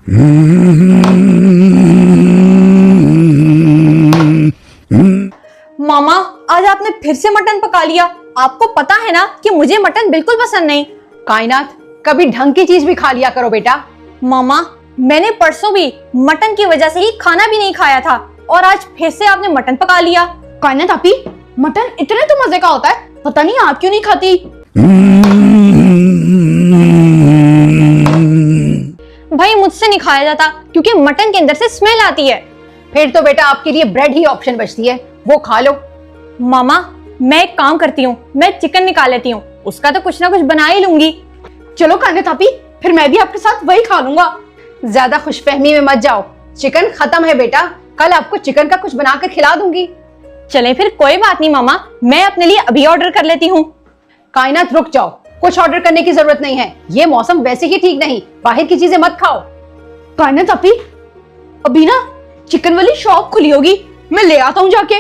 मामा, आज आपने फिर से मटन पका लिया। आपको पता है ना कि मुझे मटन बिल्कुल पसंद नहीं। कायनात, कभी ढंग की चीज भी खा लिया करो बेटा। मामा, मैंने परसों भी मटन की वजह से ही खाना भी नहीं खाया था और आज फिर से आपने मटन पका लिया। कायनात आपी, मटन इतने तो मजे का होता है, पता नहीं आप क्यों नहीं खाती। भाई, मुझसे नहीं खाया जाता क्योंकि मटन के अंदर से स्मेल आती है। फिर तो बेटा आपके लिए ब्रेड ही ऑप्शन बचती है, वो खा लो। मामा, मैं एक काम करती हूँ, मैं चिकन निकाल लेती हूँ, उसका तो कुछ ना कुछ बना ही लूंगी। चलो कायनात आपी, फिर मैं भी आपके साथ वही खा लूंगा। ज्यादा खुशफहमी में मत जाओ, चिकन खत्म है बेटा, कल आपको चिकन का कुछ बनाकर खिला दूंगी। चले फिर, कोई बात नहीं मामा, मैं अपने लिए अभी ऑर्डर कर लेती हूँ। कायनात रुक जाओ, कुछ ऑर्डर करने की जरूरत नहीं है, ये मौसम वैसे ही ठीक नहीं, बाहर की चीजें मत खाओ। कायनात आपी, अभी ना चिकन वाली शॉप खुली होगी, मैं ले आता हूँ जाके।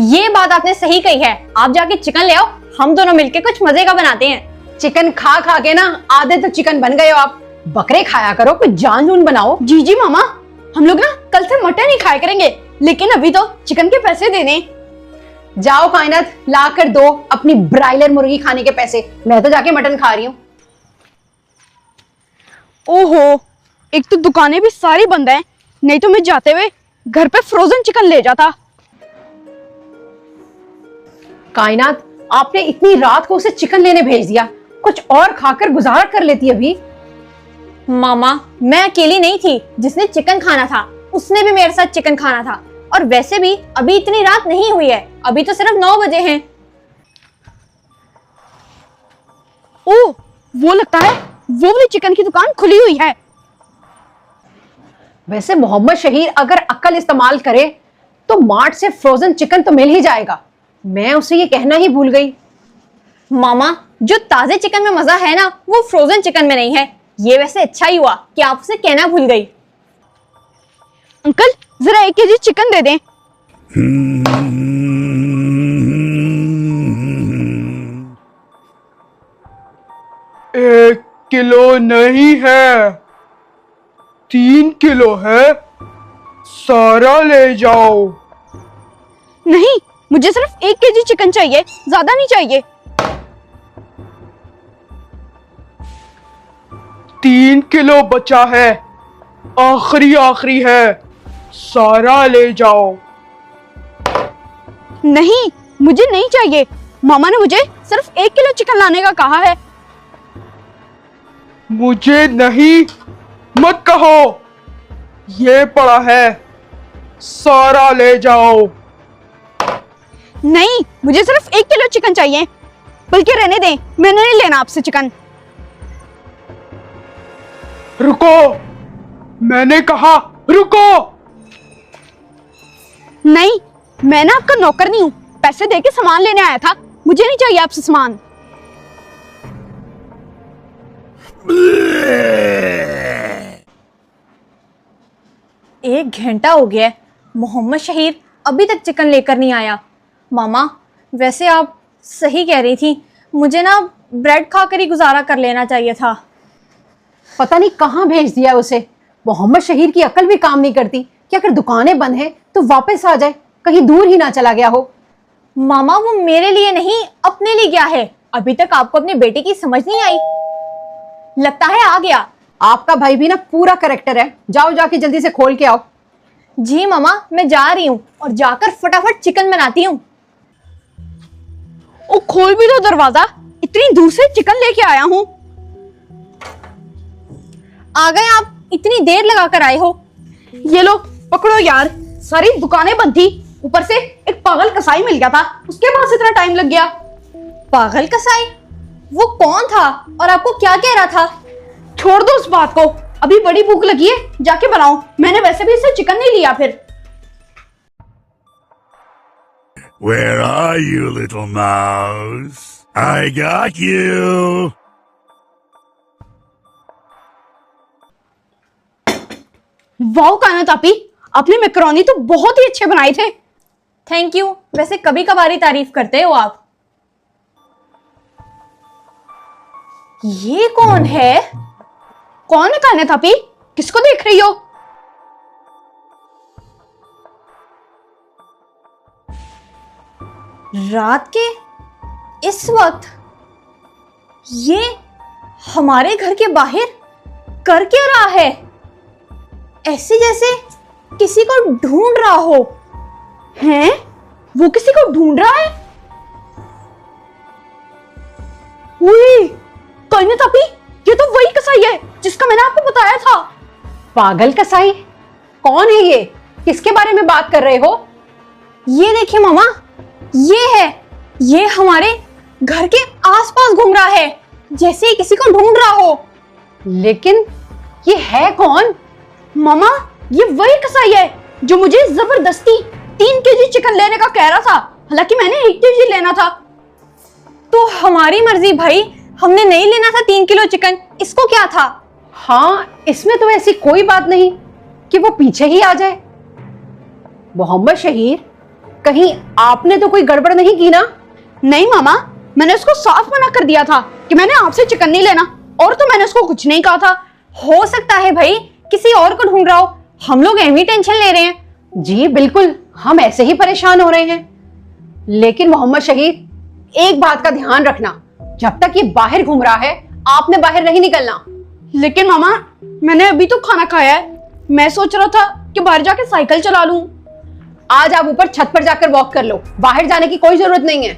ये बात आपने सही कही है, आप जाके चिकन ले आओ, हम दोनों मिलके कुछ मजे का बनाते हैं। चिकन खा खा के ना आधे तो चिकन बन गए हो आप, बकरे खाया करो, कुछ जान जून बनाओ। जी जी मामा, हम लोग ना कल से मटन ही खाया करेंगे, लेकिन अभी तो चिकन के पैसे देने। जाओ कायनात, ला कर दो अपनी ब्रायलर मुर्गी खाने के पैसे, मैं तो जाके मटन खा रही हूँ। ओहो, एक तो दुकानें भी सारी बंद हैं, नहीं तो मैं जाते हुए घर पे फ्रोजन चिकन ले जाता। कायनात, आपने इतनी रात को उसे चिकन लेने भेज दिया, कुछ और खाकर गुजारा कर लेती अभी। मामा, मैं अकेली नहीं थी जिसने चिकन खाना था, उसने भी मेरे साथ चिकन खाना था। और वैसे भी अभी इतनी रात नहीं हुई है, अभी तो सिर्फ 9 बजे हैं। ओह, वो लगता है वो वाली चिकन की दुकान खुली हुई है। वैसे मोहम्मद शहीर अगर अक्ल इस्तेमाल करे तो मार्ट से फ्रोजन चिकन तो मिल ही जाएगा, मैं उसे ये कहना ही भूल गई। मामा, जो ताजे चिकन में मजा है ना, वो फ्रोजन चिकन में नहीं है। ये वैसे अच्छा ही हुआ कि आप उसे कहना भूल गई। अंकल, जरा 1 केजी चिकन दे दें। 1 किलो नहीं है, 3 किलो है, सारा ले जाओ। नहीं, मुझे सिर्फ 1 केजी चिकन चाहिए, ज्यादा नहीं चाहिए। 3 किलो बचा है, आखिरी है, सारा ले जाओ। नहीं, मुझे नहीं चाहिए, मामा ने मुझे सिर्फ 1 किलो चिकन लाने का कहा है। मुझे नहीं मत कहो, ये पड़ा है, सारा ले जाओ। नहीं, मुझे सिर्फ 1 किलो चिकन चाहिए, बल्कि रहने दें, मैंने नहीं लेना आपसे चिकन। रुको, मैंने कहा रुको। नहीं, मैं ना आपका नौकर नहीं हूँ, पैसे देके सामान लेने आया था, मुझे नहीं चाहिए आपसे सामान। एक घंटा हो गया, मोहम्मद शहीर अभी तक चिकन लेकर नहीं आया। मामा, वैसे आप सही कह रही थी, मुझे ना ब्रेड खाकर ही गुजारा कर लेना चाहिए था। पता नहीं कहाँ भेज दिया उसे, मोहम्मद शहीर की अकल भी काम नहीं करती कि अगर दुकानें बंद हैं तो वापस आ जाए, कहीं दूर ही ना चला गया हो। मामा, वो मेरे लिए नहीं, अपने लिए गया है। अभी तक आपको अपने बेटे की समझ नहीं आई? लगता है आ गया। आपका भाई भी ना पूरा करेक्टर है, जाओ जाके जल्दी से खोल के आओ। जी मामा, मैं जा रही हूँ और जाकर फटाफट चिकन बनाती हूँ। ओ, खोल भी दो दरवाजा, इतनी दूर से चिकन लेके आया हूँ। आ गए आप, इतनी देर लगा कर आए हो। ये लो पकड़ो यार, सारी दुकानें बंद थी, ऊपर से एक पागल कसाई मिल गया था, उसके पास इतना टाइम लग गया। पागल कसाई? वो कौन था और आपको क्या कह रहा था? छोड़ दो उस बात को, अभी बड़ी भूख लगी है, जाके बनाओ, मैंने वैसे भी इससे चिकन नहीं लिया। फिर Where are you, little mouse? I got you. वाह कायनात आपी, आपने मैकरोनी तो बहुत ही अच्छे बनाए थे। थैंक यू, वैसे कभी कभार ही तारीफ करते हो आप। ये कौन है? कौन है कायनात आपी? किसको देख रही हो? रात के इस वक्त ये हमारे घर के बाहर कर क्या रहा है? ऐसे जैसे किसी को ढूंढ रहा हो। हैं? वो किसी को ढूंढ रहा है? उई, कायनात आपी, ये तो वही कसाई है जिसका मैंने आपको बताया था। पागल कसाई? कौन है ये? किसके बारे में बात कर रहे हो? ये देखिए मामा, ये है, ये हमारे घर के आसपास घूम रहा है जैसे ही किसी को ढूंढ रहा हो। लेकिन ये है कौन? मामा, ये वही कसाई है जो मुझे जबरदस्ती 3 केजी चिकन लेने का कह रहा था, हालांकि मैंने 1 केजी लेना था। तो हमारी मर्जी भाई, हमने नहीं लेना था 3 किलो चिकन, इसको क्या था? हाँ, इसमें तो ऐसी कोई बात नहीं कि वो पीछे ही आ जाए। मोहम्मद शहीर, कहीं आपने तो कोई गड़बड़ नहीं की ना? नहीं मामा, मैंने उसको साफ मना कर दिया था कि मैंने आपसे चिकन नहीं लेना, और तो मैंने उसको कुछ नहीं कहा था। हो सकता है भाई किसी और को ढूंढ रहा हो, हम लोग एमी टेंशन ले रहे हैं। जी बिल्कुल, हम ऐसे ही परेशान हो रहे हैं। लेकिन मोहम्मद शहीद, एक बात का ध्यान रखना, जब तक ये बाहर घूम रहा है आपने बाहर नहीं निकलना। लेकिन मामा, मैंने अभी तो खाना खाया है, मैं सोच रहा था कि बाहर जाके साइकिल चला लूं। आज आप ऊपर छत पर जाकर वॉक कर लो, बाहर जाने की कोई जरूरत नहीं है।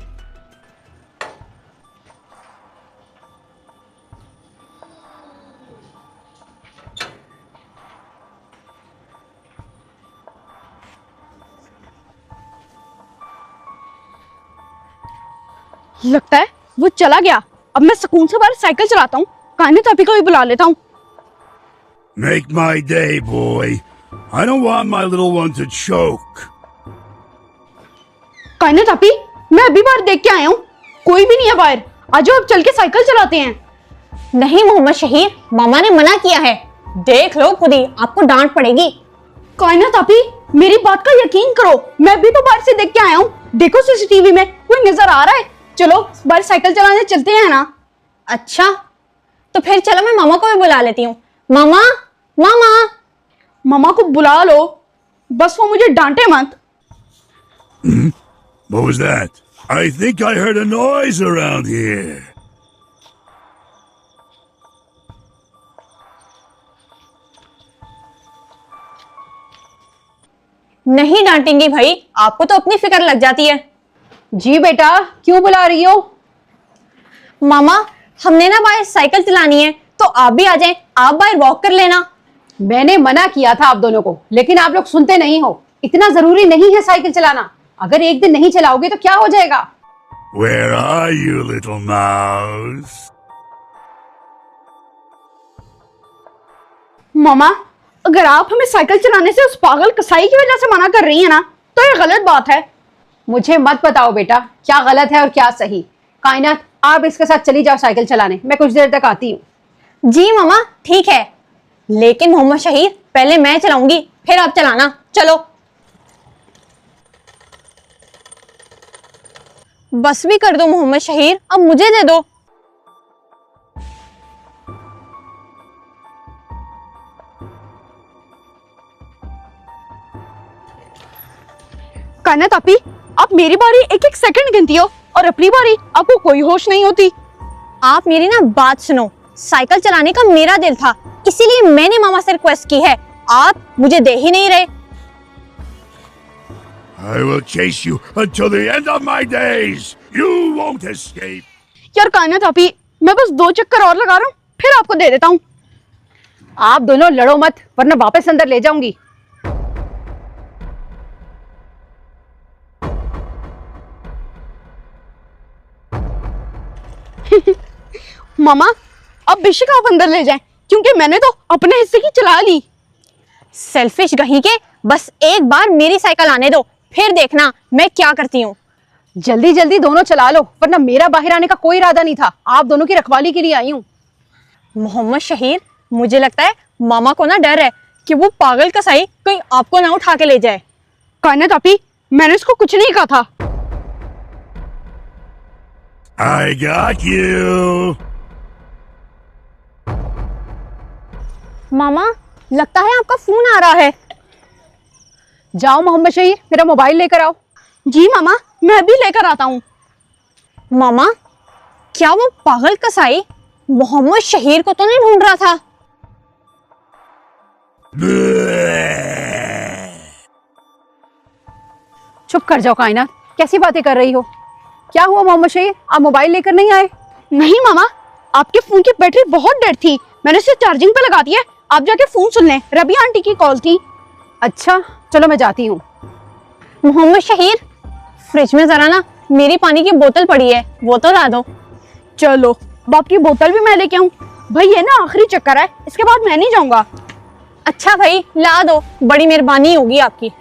लगता है वो चला गया। अब मैं सुकून से बाहर साइकिल चलाता हूँ, कायनात आपी को भी बुला लेता हूँ। Make my day, boy. I don't want my little one to choke. कायनात आपी, मैं अभी बाहर देख के आया हूँ, कोई भी नहीं है बाहर। आ जाओ, अब चल के साइकिल चलाते हैं। नहीं मोहम्मद शहीर, मामा ने मना किया है, देख लो खुद ही, आपको डांट पड़ेगी। कायनात आपी, मेरी बात का यकीन करो, मैं भी तो बाहर से देख के आया हूँ। देखो सीसीटीवी में कोई नजर आ रहा है। चलो बाहर साइकिल चलाने चलते हैं ना। अच्छा, तो फिर चलो मैं मामा को भी बुला लेती हूँ। मामा, मामा। मामा को बुला लो, बस वो मुझे डांटे मत। What was that? I think I heard a noise around here. नहीं डांटेंगे भाई, आपको तो अपनी फिक्र लग जाती है। जी बेटा, क्यों बुला रही हो? मामा, हमने ना बाहर साइकिल चलानी है, तो आप भी आ जाएं, आप बाहर वॉक कर लेना। मैंने मना किया था आप दोनों को, लेकिन आप लोग सुनते नहीं हो। इतना जरूरी नहीं है साइकिल चलाना, अगर एक दिन नहीं चलाओगे तो क्या हो जाएगा? Where are you, little mouse? मामा, अगर आप हमें साइकिल चलाने से उस पागल कसाई की वजह से मना कर रही है ना, तो ये गलत बात है। मुझे मत बताओ बेटा क्या गलत है और क्या सही। कायनात, आप इसके साथ चली जाओ साइकिल चलाने, मैं कुछ देर तक आती हूँ। जी मामा, ठीक है, लेकिन मोहम्मद शहीद, पहले मैं चलाऊंगी, फिर आप चलाना। चलो। बस भी कर दो मोहम्मद शहीद, अब मुझे दे दो। कायनात आपी, आप मेरी बारी एक एक सेकंड गिनती हो और अपनी बारी आपको कोई होश नहीं होती। आप मेरी ना बात सुनो, साइकिल चलाने का मेरा दिल था, इसीलिए मैंने मामा से रिक्वेस्ट की है, आप मुझे दे ही नहीं रहे। I will chase you until the end of my days. You won't escape. यार कायनात आपी, मैं बस 2 चक्कर और लगा रहा हूँ, फिर आपको दे देता हूँ। आप दोनों लड़ो मत, वरना वापस अंदर ले जाऊंगी। मामा, अब बेशक आप अंदर ले जाएं, क्योंकि मैंने तो अपने हिस्से की चला ली। सेल्फिश कहीं के, बस एक बार मेरी साइकिल आने दो, फिर देखना मैं क्या करती हूँ। जल्दी जल्दी दोनों चला लो, वरना मेरा बाहर आने का कोई इरादा नहीं था, आप दोनों की रखवाली के लिए आई हूँ। मोहम्मद शहीद, मुझे लगता है मामा को ना डर है कि वो पागल कसाई कहीं आपको ना उठा के ले जाए। कायनात आपी, मैंने इसको कुछ नहीं कहा था। I got you. मामा, लगता है आपका फोन आ रहा है। जाओ मोहम्मद शहीर, मेरा मोबाइल लेकर आओ। जी मामा, मैं अभी लेकर आता हूँ। मामा, क्या वो पागल कसाई मोहम्मद शहीर को तो नहीं ढूंढ रहा था? चुप कर जाओ कायनात, कैसी बातें कर रही हो? क्या हुआ मोहम्मद शहीर, आप मोबाइल लेकर नहीं आए? नहीं मामा, आपके फोन की बैटरी बहुत डेड थी, मैंने इसे चार्जिंग पे लगा दिया। आप जाके फोन सुन लें, रबी आंटी की कॉल थी। अच्छा चलो मैं जाती हूँ। मोहम्मद शहीर, फ्रिज में जरा ना मेरी पानी की बोतल पड़ी है, वो तो ला दो। चलो, बाप की बोतल भी मैं लेके आऊँ। भाई ये ना आखिरी चक्कर है, इसके बाद मैं नहीं जाऊंगा। अच्छा भाई, ला दो, बड़ी मेहरबानी होगी आपकी।